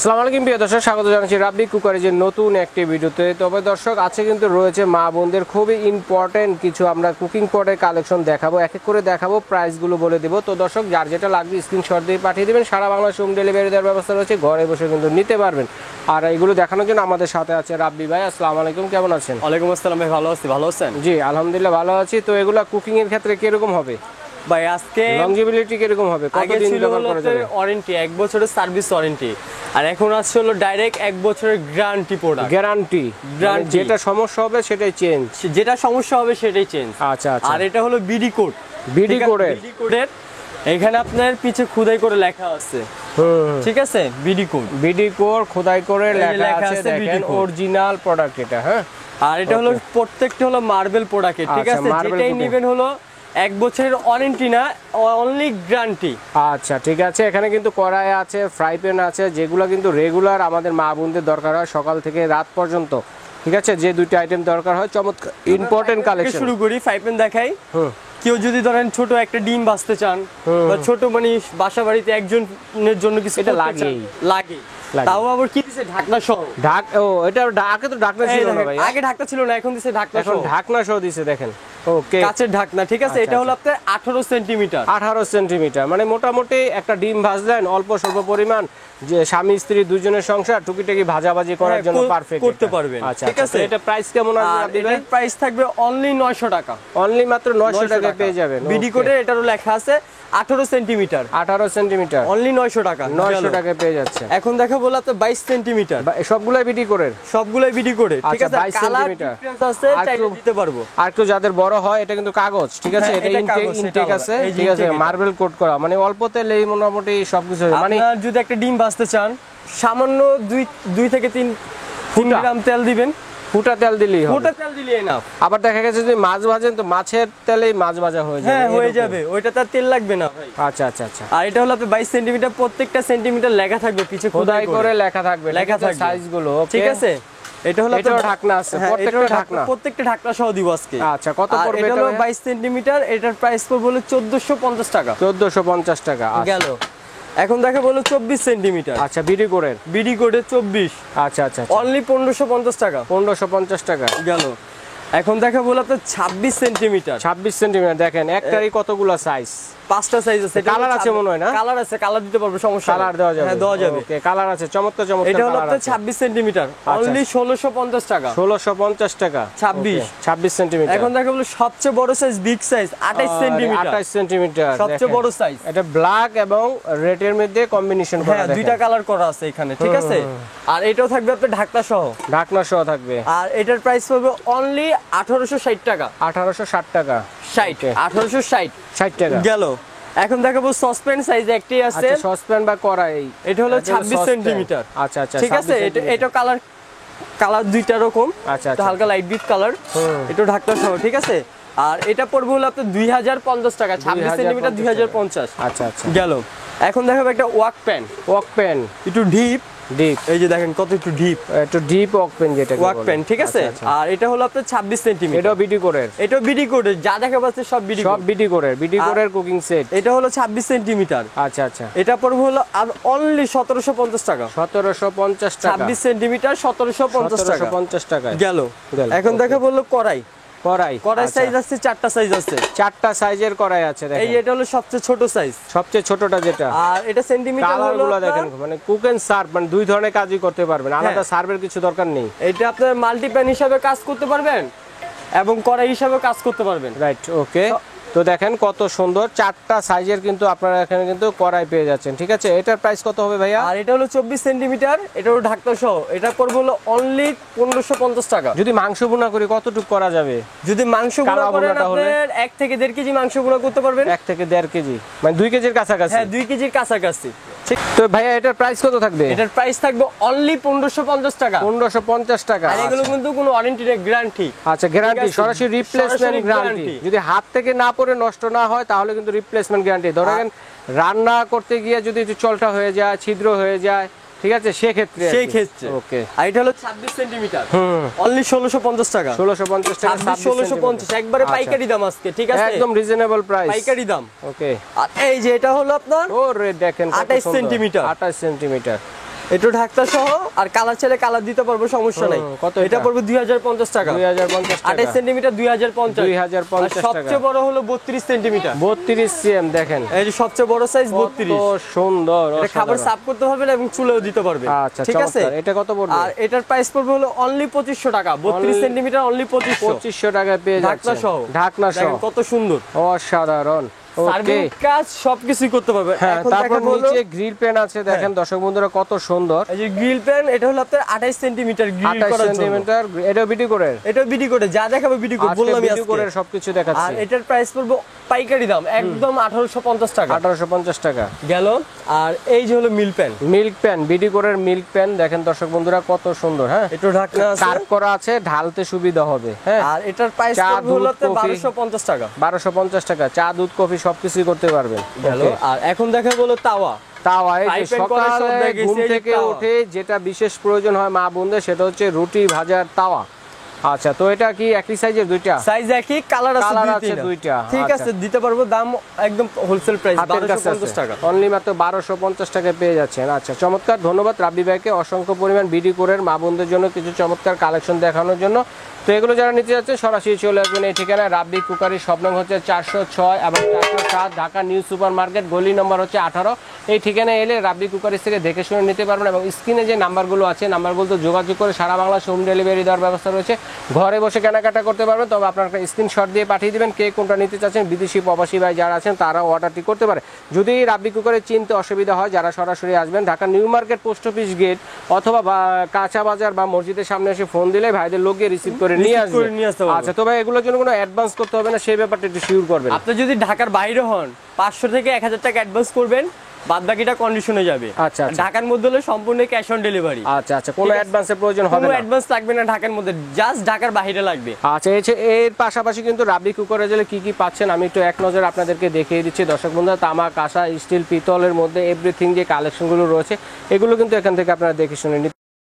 আসসালামু আলাইকুম প্রিয় দর্শক, স্বাগত জানাচ্ছি রাব্বি কুকারিজের নতুন একটি ভিডিওতে। তবে দর্শক, আছে কিন্তু রয়েছে মা বোনদের খুবই ইম্পর্টেন্ট কিছু আমরা কুকিং পটের কালেকশন দেখাবো, এক এক করে দেখাবো, প্রাইসগুলো বলে দেবো। তো দর্শক, যার যেটা লাগবে স্ক্রিনশট দিয়ে পাঠিয়ে দেবেন। সারা বাংলাদেশ হোম ডেলিভারি দেওয়ার ব্যবস্থা রয়েছে, ঘরে বসে কিন্তু নিতে পারবেন। আর এইগুলো দেখানোর জন্য আমাদের সাথে আছে রাব্বি ভাই। আসসালামু আলাইকুম, কেমন আছেন? ওয়ালাইকুম আসসালাম ভাই, ভালো আছি। ভালো আছেন? জি আলহামদুলিল্লাহ ভালো আছি। তো এগুলা কুকিং এর ক্ষেত্রে কিরকম হবে ভাই? আজকে লংজিবিলিটি কিরকম হবে, কতদিন ব্যবহার করা যাবে? ওয়ারেন্টি 1 বছরের সার্ভিস ওয়ারেন্টি, আর এখন আসছে হলো ডাইরেক্ট 1 বছরের গ্যারান্টি প্রোডাক্ট। গ্যারান্টি, যেটা সমস্যা হবে সেটাই চেঞ্জ, যেটা সমস্যা হবে সেটাই চেঞ্জ। আচ্ছা আচ্ছা। আর এটা হলো বিডি কোড। বিডি কোডের এখানে আপনার পিছে খোদাই করে লেখা আছে, ঠিক আছে? বিডি কোড, বিডি কোড খোদাই করে লেখা আছে, দেখেন অরিজিনাল প্রোডাক্ট এটা। হ্যাঁ, আর এটা হলো প্রত্যেকটা হলো মার্বেল প্রোডাক্ট, ঠিক আছে? যেটাই নেবেন হলো 1 বছরের ওয়ারেন্টি না, অনলি গ্যারান্টি। আচ্ছা ঠিক আছে। এখানে কিন্তু কড়াই আছে, ফ্রাই প্যান আছে, যেগুলো কিন্তু রেগুলার আমাদের মা বোনদের দরকার হয় সকাল থেকে রাত পর্যন্ত, ঠিক আছে? যে দুইটা আইটেম দরকার হয়, চমৎকার ইম্পর্টেন্ট কালেকশন। শুরু করি, ফ্রাই প্যান দেখাই। কেউ যদি ধরেন ছোট একটা ডিম ভাজতে চান, বা ছোট মানে বাসা বাড়িতে একজনের জন্য কিছু এটা লাগে, তাও আবার কি দিছে? ঢাকনা সহ। এটা ঢাকে তো ঢাকনা ছিল না ভাই, আগে ঢাকনা ছিল না, এখন দিছে ঢাকনা সহ। এখন ঢাকনা সহ দিছে, দেখেন। ওকে, কাঁচের ঢাকনা, ঠিক আছে? এটা হলো আপনার 18 সেন্টিমিটার। 18 সেন্টিমিটার, মানে মোটামুটি একটা ডিম ভাজলেন অল্প স্বল্প পরিমাণ, যে স্বামী স্ত্রী দুজনের সংসার টুকিটাকি ভাজাভাজি করার জন্য পারফেক্ট করতে পারবেন। আচ্ছা ঠিক আছে। এটা প্রাইস কেমন আসবে? এটার প্রাইস থাকবে অনলি 900 টাকা। অনলি মাত্র 900 টাকায় পেয়ে যাবেন। বিডি কোডে এটারও লেখা আছে 18 সেন্টিমিটার। 18 সেন্টিমিটার অনলি 900 টাকা। 900 টাকায় পেয়ে যাচ্ছে। এখন দেখাবো আপনার 22 সেন্টিমিটার। সবগুলাই বিডি করে, সবগুলাই বিডি করে, ঠিক আছে? 22 সেন্টিমিটার আছে, চাইলে দিতে পারবো। আর একটু যাদের বড় হয়, এটা কিন্তু কাগজ, ঠিক আছে? এটা ইনটেক আছে, ঠিক আছে? মার্বেল কোট করা, মানে অল্প তেলেই মোটামুটি সবকিছু। মানে যদি একটা ডিম ভাজতে চান, সামান্য 2 থেকে 3 গ্রাম তেল দিবেন, ফুটা তেল দিলেই হবে। ফুটা তেল দিলেই না। আবার দেখা গেছে যদি মাছ ভাজেন, তো মাছের তেলেই মাছ ভাজা হয়ে যাবে। হ্যাঁ, হয়ে যাবে, ওইটা তার তেল লাগবে না ভাই। আচ্ছা আচ্ছা আচ্ছা। আর এটা হলো আপনার 22 সেন্টিমিটার, প্রত্যেকটা সেন্টিমিটার লেখা থাকবে পিছে, খোদাই করে লেখা থাকবে, সাইজ গুলো, ঠিক আছে? এটা হলো এটাও ঢাকনা আছে, প্রত্যেকটা ঢাকনা সহ দিব আজকে। আচ্ছা, কত পড়বে? এটা হলো 22 সেন্টিমিটার, এটার প্রাইস পড়বে হলো 1450 টাকা। 1450 টাকা গেল। এখন দেখে বলো 24 সেন্টিমিটার। আচ্ছা, বিডি কোডের 24। আচ্ছা আচ্ছা, অনলি 1550 টাকা। 1550 টাকা গেল। এখন দেখা বলো আপনার 26 সেন্টিমিটার। 26 সেন্টিমিটার, দেখেন একটারই কতগুলো সাইজ? 5টা সাইজ আছে। কালার আছে মনে হয় না? কালার আছে, কালার দিতে পারবে, সমস্যা কালার দেওয়া যাবে? হ্যাঁ, দেওয়া যাবে। ওকে, কালার আছে, চমৎকার চমৎকার। এটা হলো আপনার 26 সেন্টিমিটার, অনলি 1650 টাকা। 1650 টাকা। 26 সেন্টিমিটার। এখন দেখা বলো সবচেয়ে বড় size, big size 28 centimetre. 28 centimetre সবচেয়ে বড় সাইজ। এটা ব্ল্যাক এবং রেড এর মধ্যে কম্বিনেশন করা, হ্যাঁ, দুইটা কালার করা আছে এখানে, ঠিক আছে? আর এটাও থাকবে আপনার ঢাকনা সহ। ঢাকনা সহ থাকবে। আর এটার প্রাইস পড়বে অনলি 1860 টাকা। 1860 টাকা। 1860 টাকা। গেল। এখন দেখাবো সসপ্যান সাইজ একটাই আছে। আচ্ছা, সসপ্যান বা কড়াই। এটা হলো 26 সেন্টিমিটার। আচ্ছা আচ্ছা, ঠিক আছে? এটা কালার দুইটা রকম। আচ্ছা, হালকা লাইট বিট কালার, এটা ঢাকনা সহ, ঠিক আছে? আর এটা পড়বে হলো আপনার 2050 টাকা। 26 সেন্টিমিটার 2050। আচ্ছা আচ্ছা, গেল। এখন দেখাবো একটা ওয়াক প্যান, একটু ডিপ। এই যে দেখেন কত একটু ডিপ ওয়াক প্যান, যেটা ওয়াক প্যান, ঠিক আছে? আর এটা হলো আপনার 26 সেন্টিমিটার। এটাও বিডি কোডের। এটাও বিডি কোডের, যা দেখা যাচ্ছে সব বিডি কোডের কুকিং সেট। এটা হলো 26 সেন্টিমিটার। আচ্ছা আচ্ছা। এটা পড়বে হলো অনলি 1750 টাকা। 1750 টাকা। 26 সেন্টিমিটার 1750 টাকা। 1750 টাকা। গেল। এখন দেখা বললো কড়াই সাইজ আছে, 4টা সাইজ আছে। 4টা সাইজের কড়াই আছে, দেখেন। এটা হলো সবচেয়ে ছোট সাইজ, সবচেয়ে ছোটটা যেটা। আর এটা সেন্টিমিটার হলো, দেখেন, মানে কুক এন্ড সার্ভ, মানে দুই ধরনের কাজই করতে পারবেন, আলাদা সার্ভের কিছু দরকার নেই। এটা আপনার মাল্টি প্যান হিসাবে কাজ করতে পারবেন এবং কড়াই হিসাবে কাজ করতে পারবেন। রাইট, ওকে। তো দেখেন কত সুন্দর 4টা সাইজের কিন্তু আপনারা এখানে কিন্তু কড়াই পেয়ে যাচ্ছেন, ঠিক আছে? এটার প্রাইস কত হবে ভাইয়া? আর এটা হলো 24 সেন্টিমিটার, এটা হলো ঢাকনা সহ। এটা পড়বে হলো অনলি 1550 টাকা। যদি মাংস ভুনা করি কতটুকু করা যাবে? যদি মাংস ভুনা করেন, আপনার 1 থেকে 1.5 কেজি মাংস ভুনা করতে পারবেন। 1 থেকে 1.5 কেজি, মানে 2 কেজির কাছাকাছি। হ্যাঁ, 2 কেজির কাছাকাছি। ঠিক। তো ভাইয়া এটার প্রাইস কত থাকবে? এটার প্রাইস থাকবে অনলি 1550 টাকা। 1550 টাকা। আর এগুলো কিন্তু কোনো ওয়ারেন্টি নেই, গ্যারান্টি। আচ্ছা, গ্যারান্টি, সরাসরি রিপ্লেসমেন্ট গ্যারান্টি। যদি হাত থেকে না পড়ে নষ্ট না হয়, তাহলে কিন্তু রিপ্লেসমেন্ট গ্যারান্টি। ধরেন রান্না করতে গিয়ে যদি একটু চলটা হয়ে যায়, ছিদ্র হয়ে যায়, ঠিক আছে, সেই ক্ষেত্রে ওকে। আর এটা হলো 26 সেন্টিমিটার, অনলি 1650 টাকা। 1650 টাকা, 1650 একবারে পাইকারি দাম আজকে, ঠিক আছে? একদম রিজনেবল প্রাইস, পাইকারি দাম। ওকে। আর এই যে এটা হলো আপনার ওরে দেখেন 28 সেন্টিমিটার। 28 সেন্টিমিটার। একটু ঢাকনা সহ আর কালার চাইলে কালার দিতে পারবো, সমস্যা নাই। কত এটা পড়বে 2050 টাকা। 2050 টাকা। 28 সেমি 2050। 2050 টাকা। সবচেয়ে বড় হলো 32 সেমি। 32 সিএম দেখেন, এই যে সবচেয়ে বড় সাইজ 32। কত সুন্দর, এটা খাবার সার্ভ করতে পারবে না এবং চুলেও দিতে পারবে। আচ্ছা ঠিক আছে, চমৎকার। এটা কত পড়বে? আর এটার প্রাইস পড়বে হলো অনলি 2500 টাকা। 32 সেমি অনলি 2500 টাকায় পেয়ে যাচ্ছে, ঢাকনা সহ। ঢাকনা সহ, কত সুন্দর, অসাধারণ। সার্ভিং কাজ সবকিছুই করতে পারবে। হ্যাঁ, এখন তারপর দেখাবো হলো নিচে গ্রিল পেন আছে, দেখেন দর্শক বন্ধুরা কত সুন্দর। এই যে গ্রিল পেন, এটা হলো আপনার 28 সেমি গ্রিল 28 করার জন্য। সেন্টিমিটার, এটা বিডি করে, এটা বিডি করে যা দেখাবো বিডি করে বললাম বিডি করে সবকিছু দেখাচ্ছি। আর এটার প্রাইস পড়বে পাইকারি দাম একদম 1850 টাকা। 1850 টাকা গেল। আর এই যে হলো মিল পেন, মিল্ক প্যান, বিডি করে মিল্ক প্যান, দেখেন দর্শক বন্ধুরা কত সুন্দর। হ্যাঁ, একটু ঢাকনা আছে, কার্ভ করা আছে, ঢালতে সুবিধা হবে। হ্যাঁ, আর এটার প্রাইস চা, পড়বে হলো দুধ, কফি। 1250 টাকা। 1250 টাকা, চা দুধ কফি সবকিছু করতে পারবেন। গেল। Okay. আর এখন দেখাবো হলো তাওয়া। তাওয়া, এই যে Fry pan করে সব সকালে দেখেছি, ঘুম এই যে থেকে তাওয়া। উঠে যেটা বিশেষ প্রয়োজন হয় মা বোনদের, সেটা হচ্ছে রুটি ভাজার তাওয়া। আচ্ছা, তো এটা কি একই সাইজের দুইটা? সাইজ একই, কালার কালার আছে আছে দুইটা। ঠিক আচ্ছা। আছে, দিতে পারবো। দাম একদম হোলসেল প্রাইস হাতের কাছে 1250 টাকা। অনলি মাত্র 1250 টাকায় পেয়ে যাচ্ছেন। আচ্ছা, চমৎকার। ধন্যবাদ রাব্বি ভাইকে অসংখ্য পরিমাণ বিডি কোরের মা বোনদের জন্য কিছু চমৎকার কালেকশন দেখানোর জন্য। তো এগুলো যারা নিতে যাচ্ছেন সরাসরি চলে আসবেন এই ঠিকানায়। রাব্বি কুকারি, শপ নং হচ্ছে 406 এবং 407, ঢাকা নিউ সুপার মার্কেট, গলি নম্বর হচ্ছে 18। এই ঠিকানায় এলে রাব্বি কুকারিস থেকে দেখে শুনে নিতে পারবেন এবং স্ক্রিনে যে নাম্বারগুলো আছে, নাম্বারগুলো যোগাযোগ করে সারা বাংলাদেশ হোম ডেলিভারি দেওয়ার ব্যবস্থা রয়েছে। ঘরে বসে কেনাকাটা করতে পারবেন, তবে আপনার একটা স্ক্রিনশট দিয়ে পাঠিয়ে দিবেন কে কোনটা নিতে চাচ্ছেন। বিদেশি প্রবাসী ভাই যারা আছেন তারাও অর্ডারটি করতে পারে। যদি রাব্বি কুকারে চিনতে অসুবিধা হয়, যারা সরাসরি আসবেন Dhaka New Market post office gate অথবা কাঁচা বাজার বা মসজিদের সামনে এসে ফোন দিলে ভাইদের লোক গিয়ে রিসিভ করে নিয়ে আসবে। আচ্ছা, তবে এগুলোর জন্য কোনো অ্যাডভান্স করতে হবে না, সেই ব্যাপারটা একটু শিওর করবেন। আপনি যদি ঢাকার বাইরে হন 500 থেকে 1000 টাকা অ্যাডভান্স করবেন, বাদ বাকিটা কন্ডিশনে যাবে। আচ্ছা, আচ্ছা। ঢাকার মধ্যে হলে সম্পূর্ণ ক্যাশ অন ডেলিভারি। আচ্ছা আচ্ছা, কোনো অ্যাডভান্সের প্রয়োজন হবে কোনো না। অ্যাডভান্স লাগবে না ঢাকার মধ্যে, জাস্ট ঢাকার বাইরে লাগবে। আচ্ছা, এর পাশাপাশি কিন্তু রাব্বি কুকারে গেলে কি কি পাচ্ছেন আমি একটু এক নজর আপনাদেরকে দেখিয়ে দিচ্ছি। দর্শক বন্ধুরা, তামা, কাঁসা, স্টিল, পিতলের মধ্যে এভরিথিং যে কালেকশনগুলো রয়েছে এগুলো কিন্তু এখান থেকে আপনারা দেখে শুনে নিতে